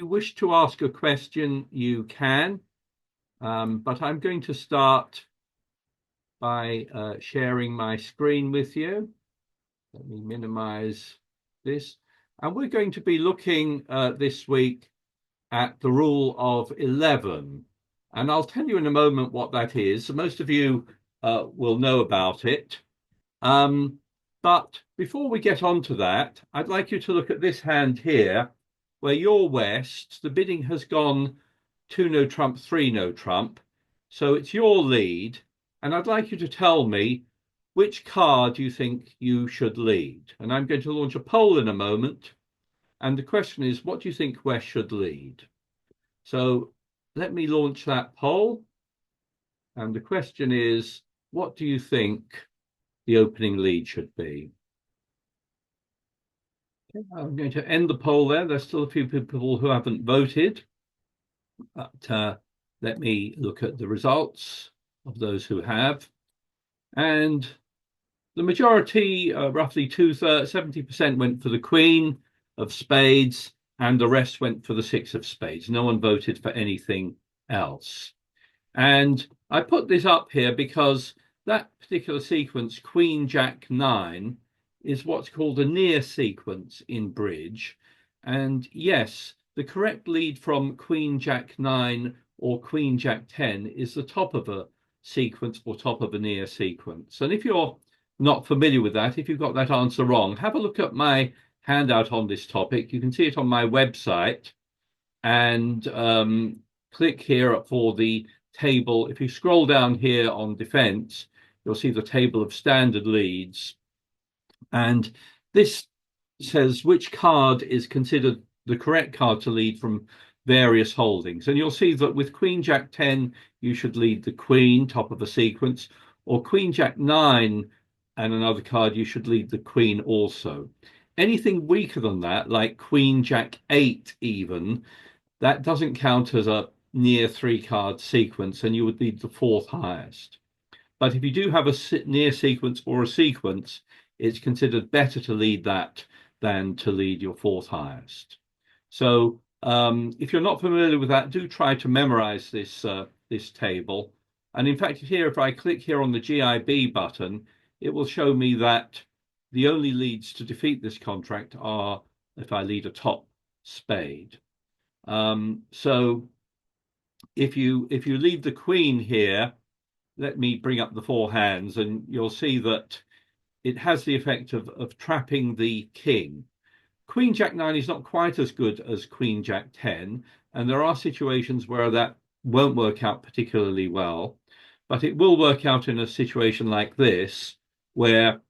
wish to ask a question, you can, but I'm going to start by sharing my screen with you. Let me minimize this. And we're going to be looking this week at the rule of 11. And I'll tell you in a moment what that is. Most of you will know about it. But before we get on to that, I'd like you to look at this hand here, where you're West. The bidding has gone 2 no trump, 3 no trump. So it's your lead. And I'd like you to tell me which card you think you should lead. And I'm going to launch a poll in a moment. And the question is, what do you think West should lead? So let me launch that poll. And the question is, what do you think the opening lead should be? Okay, I'm going to end the poll there. There's still a few people who haven't voted. But let me look at the results of those who have. And the majority, roughly 70% went for the Queen of Spades, and the rest went for the 6 of Spades. No one voted for anything else. And I put this up here because that particular sequence, Queen Jack 9, is what's called a near sequence in bridge. And yes, the correct lead from Queen Jack 9 or Queen Jack 10 is the top of a sequence or top of a near sequence. And if you're not familiar with that, if you've got that answer wrong, have a look at my handout on this topic. You can see it on my website, and click here for the table. If you scroll down here on defense, you'll see the table of standard leads. And this says which card is considered the correct card to lead from various holdings. And you'll see that with Queen Jack 10, you should lead the Queen, top of a sequence, or Queen Jack 9 and another card, you should lead the Queen also. Anything weaker than that, like Queen Jack 8 even, that doesn't count as a near 3-card sequence, and you would lead the 4th highest. But if you do have a near sequence or a sequence, it's considered better to lead that than to lead your 4th highest. So if you're not familiar with that, do try to memorize this table. And in fact, here, if I click here on the GIB button, it will show me that the only leads to defeat this contract are if I lead a top spade. So if you lead the Queen here, let me bring up the 4 hands, and you'll see that it has the effect of trapping the King. Queen Jack 9 is not quite as good as Queen Jack 10, and there are situations where that won't work out particularly well, but it will work out in a situation like this, where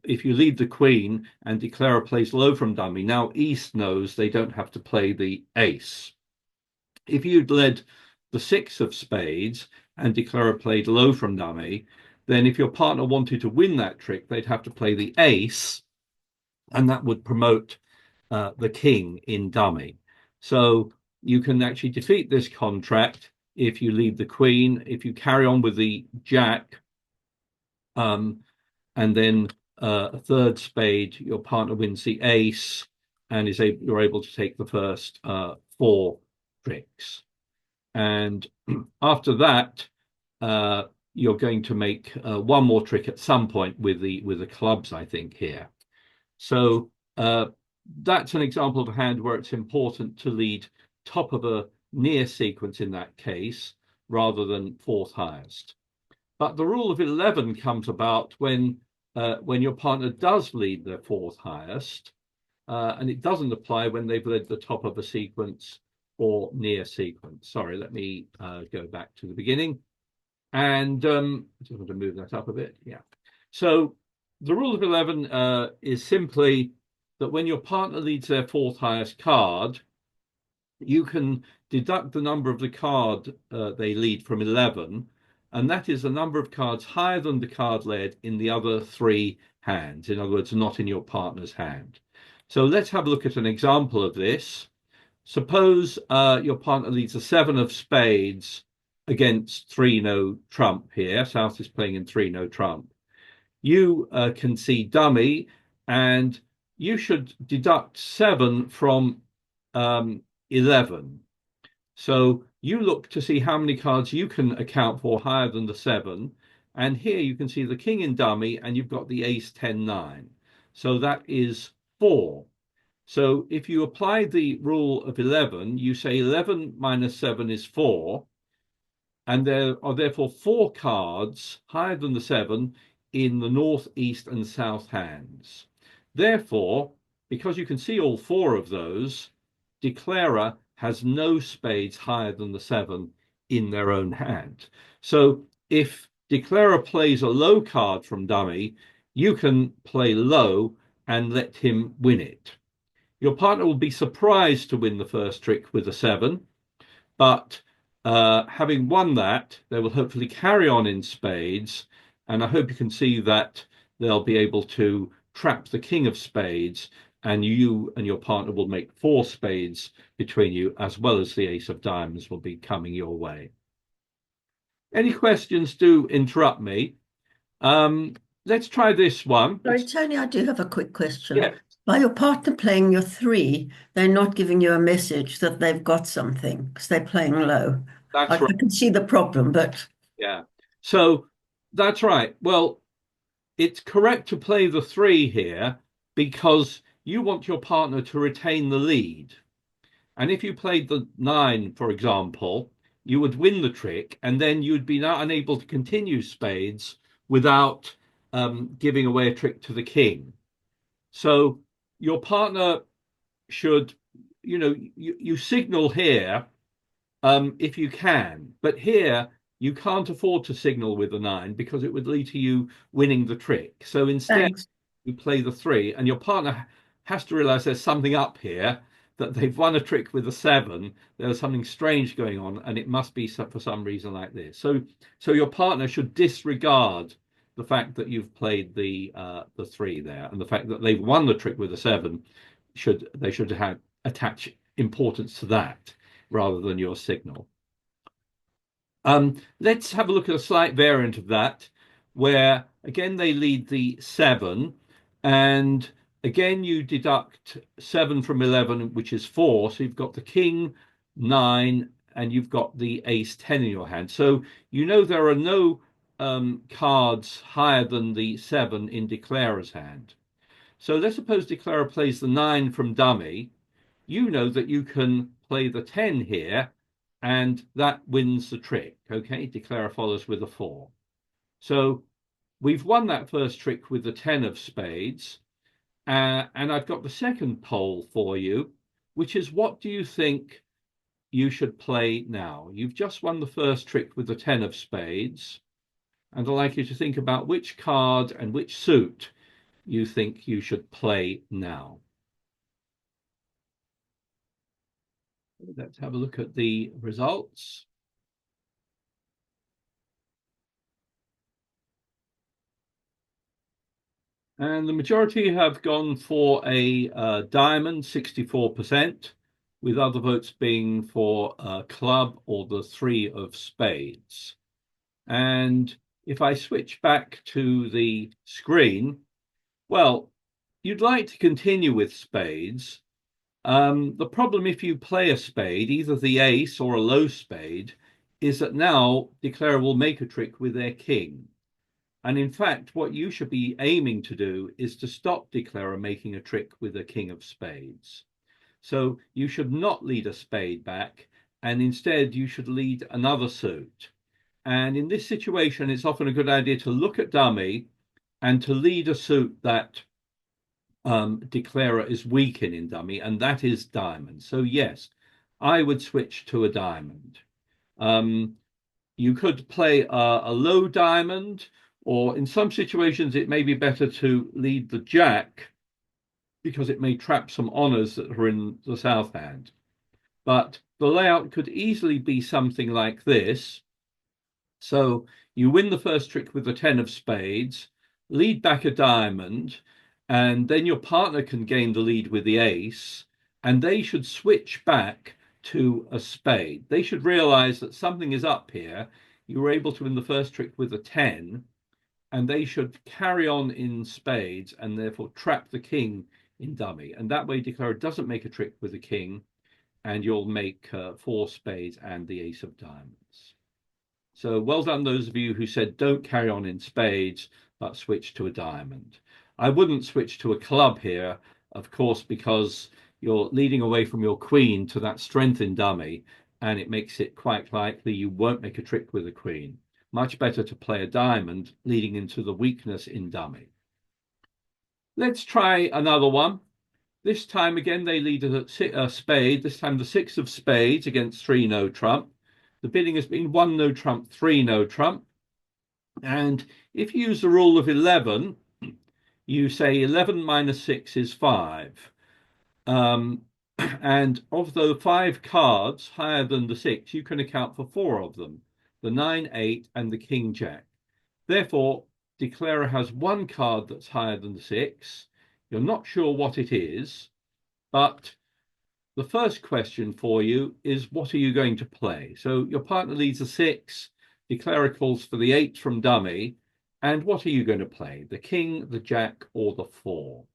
if you lead the Queen and declare a place low from dummy, now East knows they don't have to play the ace. If you'd led the 6 of Spades and declare a play low from dummy, then if your partner wanted to win that trick, they'd have to play the ace, and that would promote the King in dummy. So you can actually defeat this contract if you lead the Queen, if you carry on with the Jack, and then a 3rd spade, your partner wins the ace, and you're able to take the first 4 tricks. And after that, you're going to make one more trick at some point with the clubs, I think, here. So that's an example of a hand where it's important to lead top of a near sequence in that case, rather than 4th highest. But the rule of 11 comes about when your partner does lead their 4th highest, and it doesn't apply when they've led the top of a sequence or near sequence. Sorry, let me go back to the beginning. And I just want to move that up a bit. Yeah. So the rule of 11 is simply that when your partner leads their 4th highest card, you can deduct the number of the card they lead from 11, and that is the number of cards higher than the card led in the other 3 hands. In other words, not in your partner's hand. So let's have a look at an example of this. Suppose your partner leads a 7 of Spades against 3 no trump here. South is playing in 3 no trump. You can see dummy, and you should deduct 7 from 11. So you look to see how many cards you can account for higher than the 7. And here you can see the king in dummy, and you've got the ace 10 9. So that is 4. So if you apply the rule of 11, you say 11 minus 7 is 4. And there are therefore 4 cards higher than the 7 in the north, east, and south hands. Therefore, because you can see all 4 of those, declarer has no spades higher than the 7 in their own hand. So if declarer plays a low card from dummy, you can play low and let him win it. Your partner will be surprised to win the first trick with a 7, but having won that, they will hopefully carry on in spades, and I hope you can see that they'll be able to trap the king of spades, and you and your partner will make 4 spades between you, as well as the ace of diamonds will be coming your way. Any questions, do interrupt me. Let's try this one. Sorry, Tony, I do have a quick question. Yeah, By your partner playing your 3, they're not giving you a message that they've got something because they're playing low. I that's right. can see the problem, but Yeah. So that's right. Well, it's correct to play the 3 here because you want your partner to retain the lead. And if you played the 9, for example, you would win the trick, and then you'd be now unable to continue spades without giving away a trick to the king. So your partner should, you signal here if you can, but here you can't afford to signal with the 9 because it would lead to you winning the trick. So instead, thanks. you play the 3, and your partner has to realize there's something up here, that they've won a trick with a 7. There's something strange going on, and it must be for some reason like this. So your partner should disregard the fact that you've played the 3 there, and the fact that they've won the trick with a 7. They should attach importance to that rather than your signal. Let's have a look at a slight variant of that, where again they lead the 7, and again you deduct 7 from 11, which is 4. So you've got the king, 9, and you've got the ace 10 in your hand. So you know there are no cards higher than the 7 in declarer's hand. So let's suppose declarer plays the 9 from dummy. You know that you can play the 10 here, and that wins the trick. Okay, declarer follows with a 4. So we've won that first trick with the 10 of spades, and I've got the second poll for you, which is, what do you think you should play now? You've just won the first trick with the 10 of spades, and I'd like you to think about which card and which suit you think you should play now. Let's have a look at the results. And the majority have gone for a diamond, 64%, with other votes being for a club or the 3 of spades. And if I switch back to the screen, well, you'd like to continue with spades. The problem, if you play a spade, either the ace or a low spade, is that now declarer will make a trick with their king. And in fact, what you should be aiming to do is to stop declarer making a trick with a king of spades. So you should not lead a spade back, and instead you should lead another suit. And in this situation, it's often a good idea to look at dummy and to lead a suit that declarer is weak in dummy, and that is diamond. So yes, I would switch to a diamond. You could play a low diamond, or in some situations it may be better to lead the jack because it may trap some honors that are in the south hand. But the layout could easily be something like this. So you win the first trick with the 10 of spades, lead back a diamond, and then your partner can gain the lead with the ace, and they should switch back to a spade. They should realize that something is up here. You were able to win the first trick with a 10, and they should carry on in spades and therefore trap the king in dummy. And that way, declarer doesn't make a trick with the king, and you'll make 4 spades and the ace of diamonds. So well done those of you who said don't carry on in spades, but switch to a diamond. I wouldn't switch to a club here, of course, because you're leading away from your queen to that strength in dummy, and it makes it quite likely you won't make a trick with a queen. Much better to play a diamond leading into the weakness in dummy. Let's try another one. This time again, they lead a spade, this time the 6 of spades against 3 no trump. The bidding has been 1 no trump, 3 no trump. And if you use the rule of 11, you say 11 minus 6 is 5. And of the 5 cards higher than the 6, you can account for 4 of them, the 9, 8, and the king jack. Therefore, declarer has 1 card that's higher than the 6. You're not sure what it is, but the first question for you is, what are you going to play? So your partner leads a 6, declarer calls for the 8 from dummy, and what are you going to play? The king, the jack, or the 4?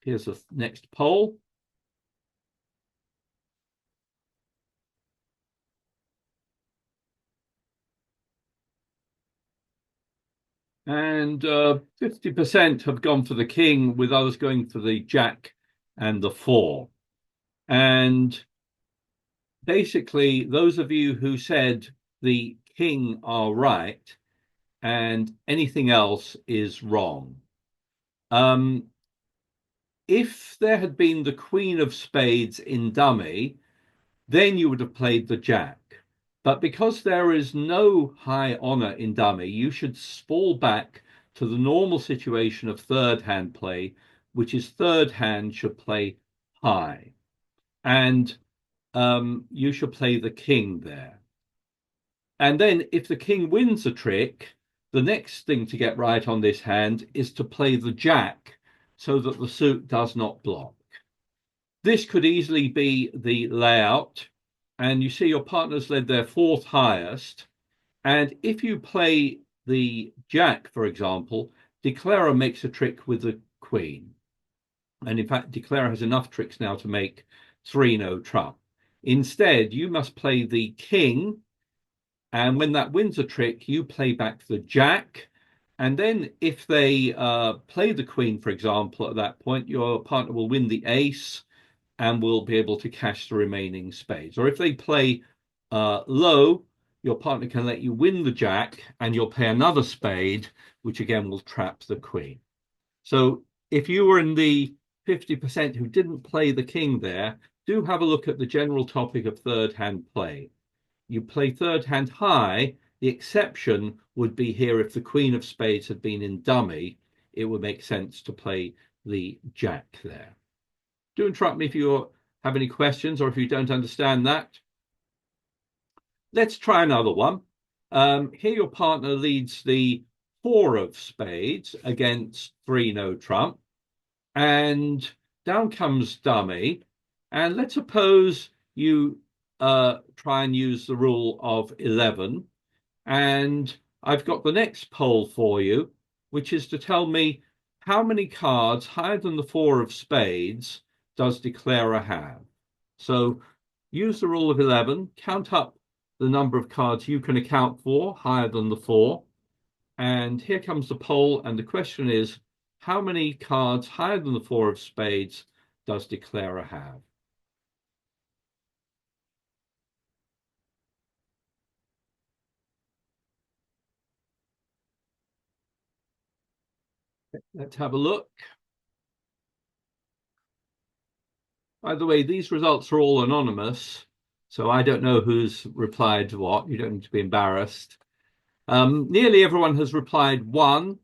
Here's the next poll. And 50% have gone for the king, with others going for the jack and the 4. And basically, those of you who said the king are right and anything else is wrong. If there had been the queen of spades in dummy, then you would have played the jack. But because there is no high honor in dummy, you should fall back to the normal situation of third hand play, which is third hand should play high. And you should play the king there. And then if the king wins a trick, the next thing to get right on this hand is to play the jack so that the suit does not block. This could easily be the layout. And you see your partner's led their 4th highest. And if you play the jack, for example, declarer makes a trick with the queen. And in fact, declarer has enough tricks now to make 3 no trump. Instead, you must play the king. And when that wins a trick, you play back the jack. And then if they play the queen, for example, at that point, your partner will win the ace and will be able to cash the remaining spades. Or if they play low, your partner can let you win the jack and you'll pay another spade, which again will trap the queen. So if you were in the 50% who didn't play the king there, do have a look at the general topic of third hand play. You play third hand high. The exception would be here if the queen of spades had been in dummy, it would make sense to play the jack there. Do interrupt me if you have any questions or if you don't understand that. Let's try another one. Here your partner leads the 4 of spades against 3 no trump. And down comes dummy. And let's suppose you try and use the rule of 11. And I've got the next poll for you, which is to tell me how many cards higher than the 4 of spades does declarer have. So use the rule of 11, count up the number of cards you can account for higher than the 4. And here comes the poll. And the question is, how many cards higher than the 4 of spades does declarer have? Let's have a look. By the way, these results are all anonymous, so I don't know who's replied to what. You don't need to be embarrassed. Nearly everyone has replied 1,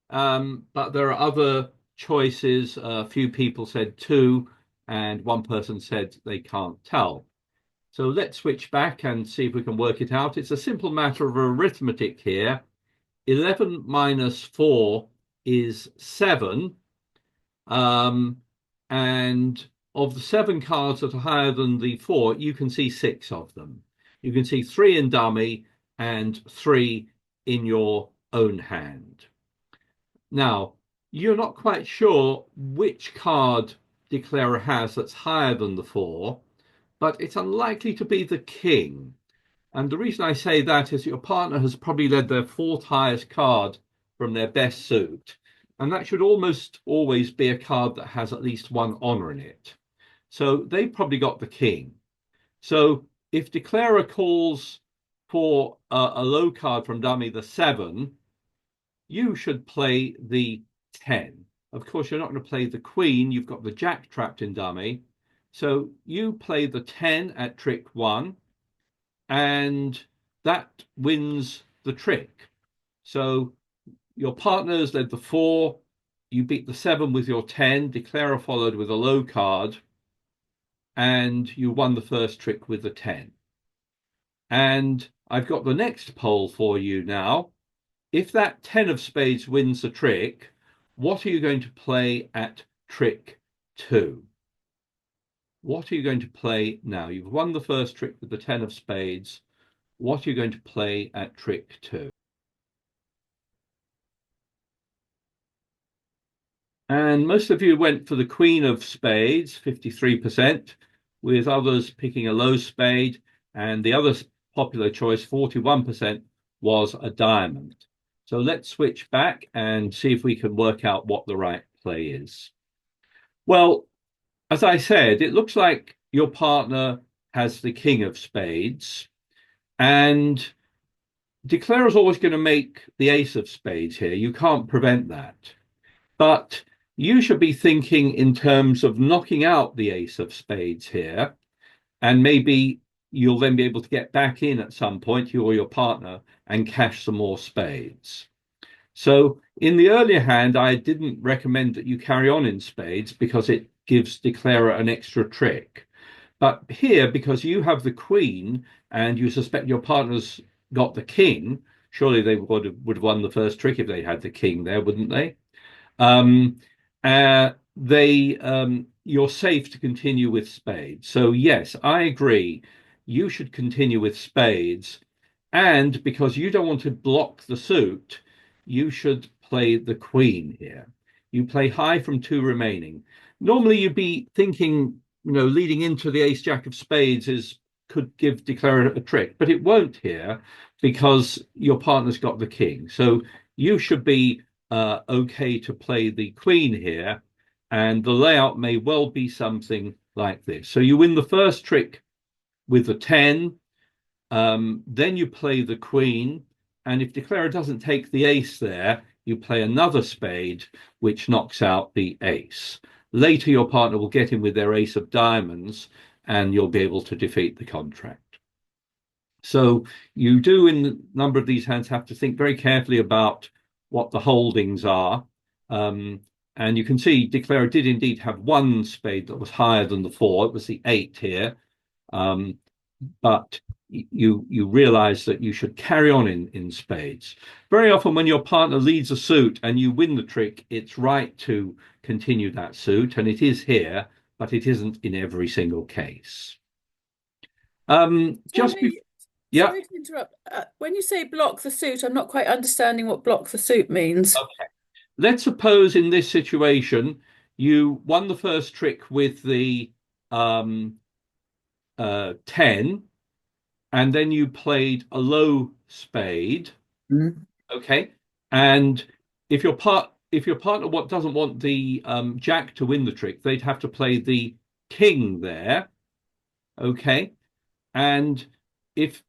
but there are other choices. A few people said 2, and one person said they can't tell. So let's switch back and see if we can work it out. It's a simple matter of arithmetic here. 11 minus 4 is 7. And of the 7 cards that are higher than the 4, you can see 6 of them. You can see 3 in dummy and 3 in your own hand. Now, you're not quite sure which card declarer has that's higher than the 4. but it's unlikely to be the king. And the reason I say that is your partner has probably led their fourth highest card from their best suit. And that should almost always be a card that has at least one honor in it. So they probably got the king. So if declarer calls for a low card from dummy, the 7, you should play the 10. Of course, you're not going to play the queen. You've got the jack trapped in dummy. So you play the 10 at trick 1, and that wins the trick. So your partners led the 4, you beat the 7 with your 10, declarer followed with a low card, and you won the first trick with the 10. And I've got the next poll for you now. If that 10 of spades wins the trick, what are you going to play at trick 2? What are you going to play now? You've won the first trick with the 10 of spades. What are you going to play at trick 2? And most of you went for the queen of spades, 53%, with others picking a low spade. And the other popular choice, 41%, was a diamond. So let's switch back and see if we can work out what the right play is. Well, as I said, it looks like your partner has the king of spades, and declarer is always going to make the ace of spades here. You can't prevent that. But you should be thinking in terms of knocking out the ace of spades here, and maybe you'll then be able to get back in at some point, you or your partner, and cash some more spades. So in the earlier hand, I didn't recommend that you carry on in spades because it gives declarer an extra trick. But here, because you have the queen and you suspect your partner's got the king, surely they would have won the first trick if they had the king there, wouldn't they? Um, you're safe to continue with spades. So yes, I agree. You should continue with spades, and because you don't want to block the suit, you should play the queen here. You play high from 2 remaining. Normally, you'd be thinking, leading into the ace jack of spades could give declarer a trick, but it won't here because your partner's got the king. So you should be okay to play the queen here, and the layout may well be something like this. So you win the first trick with the 10, then you play the queen, and if declarer doesn't take the ace there, you play another spade, which knocks out the ace. Later, your partner will get in with their ace of diamonds, and you'll be able to defeat the contract. So you do, in a number of these hands, have to think very carefully about what the holdings are. And you can see declarer did indeed have one spade that was higher than the 4. It was the 8 here. But you realize that you should carry on in spades. Very often when your partner leads a suit and you win the trick, it's right to continue that suit, and it is here, but it isn't in every single case. Yeah. Sorry to interrupt. When you say block the suit, I'm not quite understanding what block the suit means. Okay. Let's suppose in this situation you won the first trick with the 10, and then you played a low spade. Okay. And if your partner doesn't want the jack to win the trick, they'd have to play the king there. Okay. And if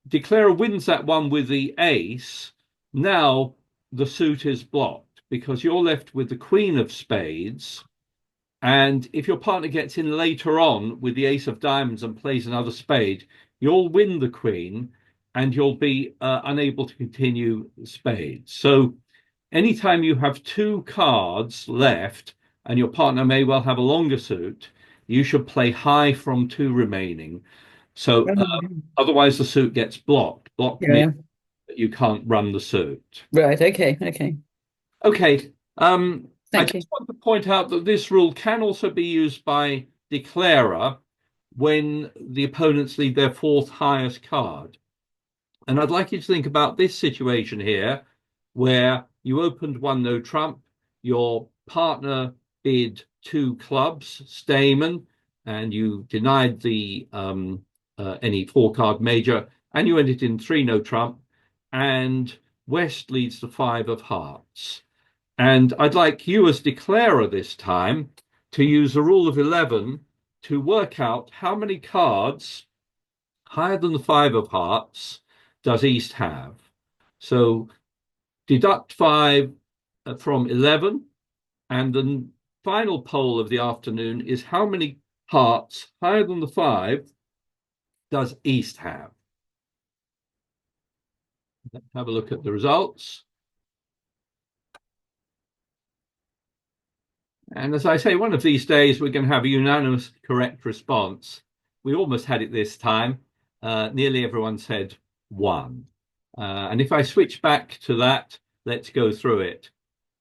declarer wins that one with the ace, now the suit is blocked because you're left with the queen of spades. And if your partner gets in later on with the ace of diamonds and plays another spade, you'll win the queen and you'll be unable to continue spades. So anytime you have 2 cards left and your partner may well have a longer suit, you should play high from 2 remaining. So otherwise the suit gets blocked. Means that you can't run the suit. Right. Okay. Okay. I Thank you. just want to point out that this rule can also be used by declarer when the opponents lead their 4th highest card. And I'd like you to think about this situation here, where you opened 1 no trump, your partner bid 2 clubs, Stayman, and you denied the any 4-card major, and you ended in 3 no trump, and West leads the 5 of hearts. And I'd like you as declarer this time to use the rule of 11 to work out how many cards higher than the 5 of hearts does East have. So deduct 5 from 11, and the final poll of the afternoon is how many hearts higher than the 5 does East have. Let's have a look at the results. And as I say, one of these days we're going to have a unanimous correct response. We almost had it this time. Nearly everyone said 1. And if I switch back to that, let's go through it.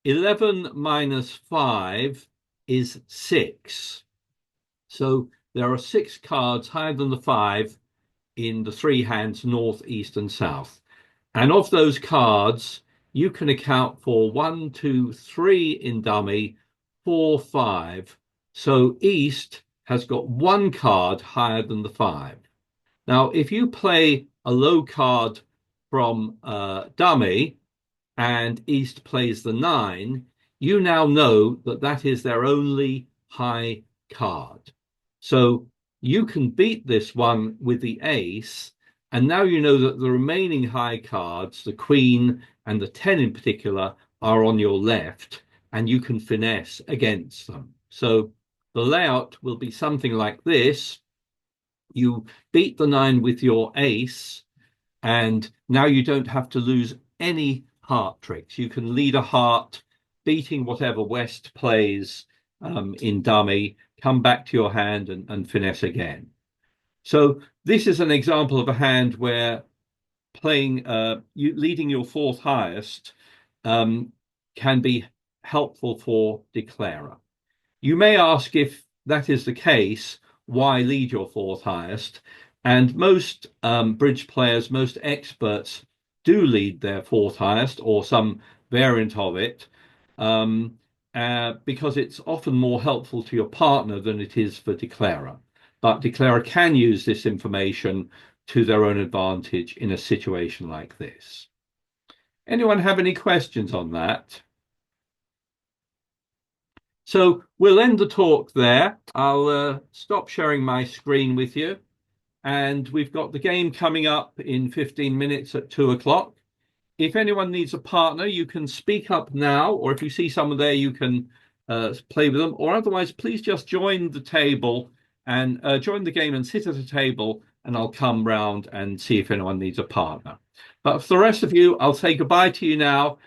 11 minus 5 is 6. So there are 6 cards higher than the 5 in the 3 hands, north, east, and south. And of those cards, you can account for 1, 2, 3 in dummy, 4, 5. So East has got 1 card higher than the 5. Now, if you play a low card from dummy and East plays the 9, you now know that that is their only high card. So you can beat this one with the ace, and now you know that the remaining high cards, the queen and the 10 in particular, are on your left, and you can finesse against them. So the layout will be something like this. You beat the 9 with your ace, and now you don't have to lose any heart tricks. You can lead a heart, beating whatever West plays in dummy, come back to your hand and finesse again. So this is an example of a hand where playing, leading your 4th highest can be helpful for declarer. You may ask, if that is the case, why lead your 4th highest? And most bridge players, most experts do lead their 4th highest or some variant of it, because it's often more helpful to your partner than it is for declarer. But declarer can use this information to their own advantage in a situation like this. Anyone have any questions on that? So we'll end the talk there. I'll stop sharing my screen with you. And we've got the game coming up in 15 minutes at 2 o'clock. If anyone needs a partner, you can speak up now, or if you see someone there, you can play with them. Or otherwise, please just join the table and join the game and sit at a table, and I'll come round and see if anyone needs a partner. But for the rest of you, I'll say goodbye to you now.